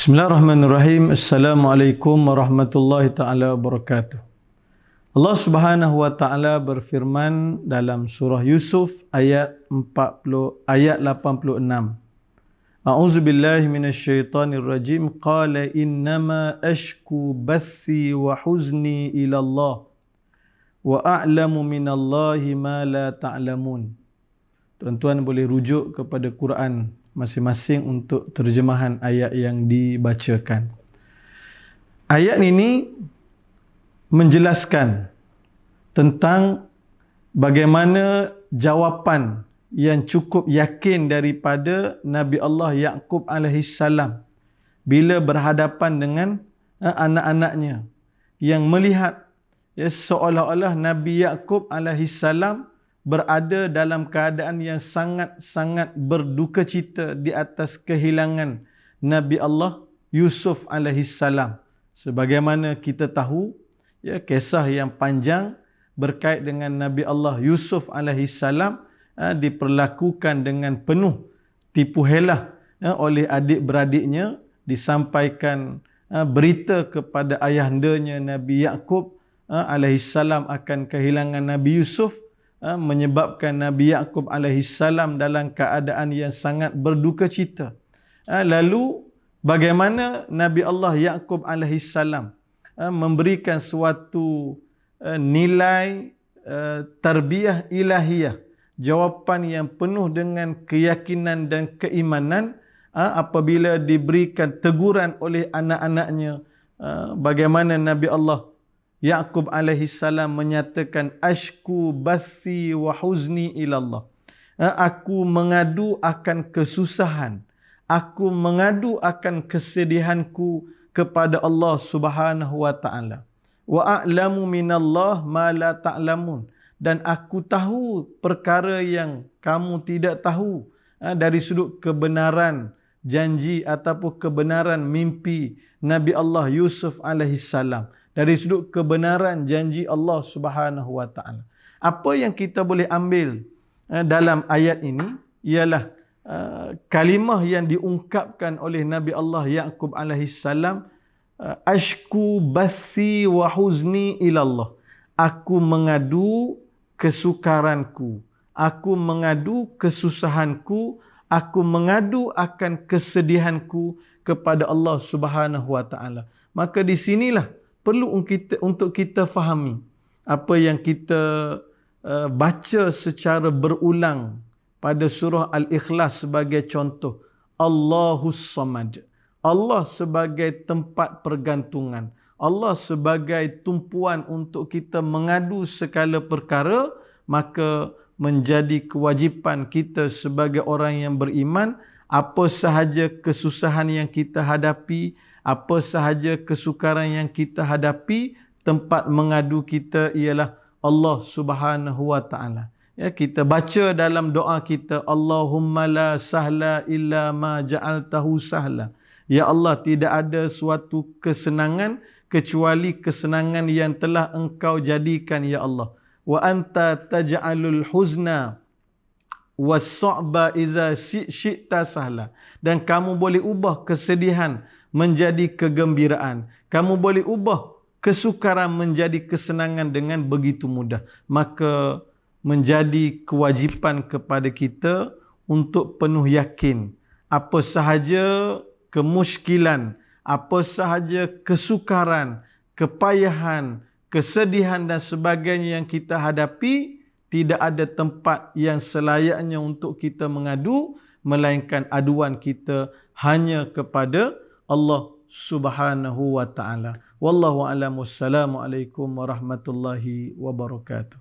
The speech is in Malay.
Bismillahirrahmanirrahim. Assalamualaikum warahmatullahi taala wabarakatuh. Allah Subhanahu wa taala berfirman dalam surah Yusuf ayat 86. A'udzubillahi minasyaitonir rajim. Qala innama ashku bathi wa huzni ila Allah wa a'lamu minallahi ma la ta'lamun. Tuan-tuan boleh rujuk kepada Quran masing-masing untuk terjemahan ayat yang dibacakan. Ayat ini menjelaskan tentang bagaimana jawapan yang cukup yakin daripada Nabi Allah Yaqub alaihissalam bila berhadapan dengan anak-anaknya yang melihat seolah-olah Nabi Yaqub alaihissalam berada dalam keadaan yang sangat-sangat berduka cita di atas kehilangan Nabi Allah Yusuf alaihissalam. Sebagaimana kita tahu, kisah yang panjang berkait dengan Nabi Allah Yusuf alaihissalam diperlakukan dengan penuh tipu helah oleh adik-beradiknya, disampaikan berita kepada ayahandanya Nabi Yaqub alaihissalam akan kehilangan Nabi Yusuf, menyebabkan Nabi Yaqub alaihissalam dalam keadaan yang sangat berduka cita. Lalu bagaimana Nabi Allah Yaqub alaihissalam memberikan suatu nilai tarbiyah ilahiyah, jawapan yang penuh dengan keyakinan dan keimanan apabila diberikan teguran oleh anak-anaknya. Bagaimana Nabi Allah Yaqub alaihissalam menyatakan ashku bathi wa huzni ilallah. Aku mengadu akan kesusahan, aku mengadu akan kesedihanku kepada Allah Subhanahu wa taala. Wa a'lamu minallah ma la ta'lamun, dan aku tahu perkara yang kamu tidak tahu dari sudut kebenaran janji ataupun kebenaran mimpi Nabi Allah Yusuf alaihissalam, dari sudut kebenaran janji Allah Subhanahu wa taala. Apa yang kita boleh ambil dalam ayat ini ialah kalimah yang diungkapkan oleh Nabi Allah Yaqub alaihissalam, ashku bathi wa huzni ilallah. Aku mengadu kesukaranku, aku mengadu kesusahanku, aku mengadu akan kesedihanku kepada Allah Subhanahu wa taala. Maka di sinilah perlu untuk kita fahami apa yang kita baca secara berulang pada surah Al-Ikhlas sebagai contoh. Allahus Samad. Allah sebagai tempat pergantungan. Allah sebagai tumpuan untuk kita mengadu segala perkara. Maka menjadi kewajipan kita sebagai orang yang beriman, apa sahaja kesusahan yang kita hadapi, apa sahaja kesukaran yang kita hadapi, tempat mengadu kita ialah Allah Subhanahu wa taala. Kita baca dalam doa kita, Allahumma la sahla illa ma ja'altahu sahla. Ya Allah, tidak ada suatu kesenangan kecuali kesenangan yang telah Engkau jadikan, ya Allah. Wa anta taj'alul huzna was-su'ba iza syi'ta sahla. Dan kamu boleh ubah kesedihan menjadi kegembiraan. Kamu boleh ubah kesukaran menjadi kesenangan dengan begitu mudah. Maka menjadi kewajipan kepada kita untuk penuh yakin. Apa sahaja kemusykilan, apa sahaja kesukaran, kepayahan, kesedihan dan sebagainya yang kita hadapi, tidak ada tempat yang selayaknya untuk kita mengadu, melainkan aduan kita hanya kepada Allah Subhanahu wa taala. Wallahu a'lam. Wassalamualaikum warahmatullahi wabarakatuh.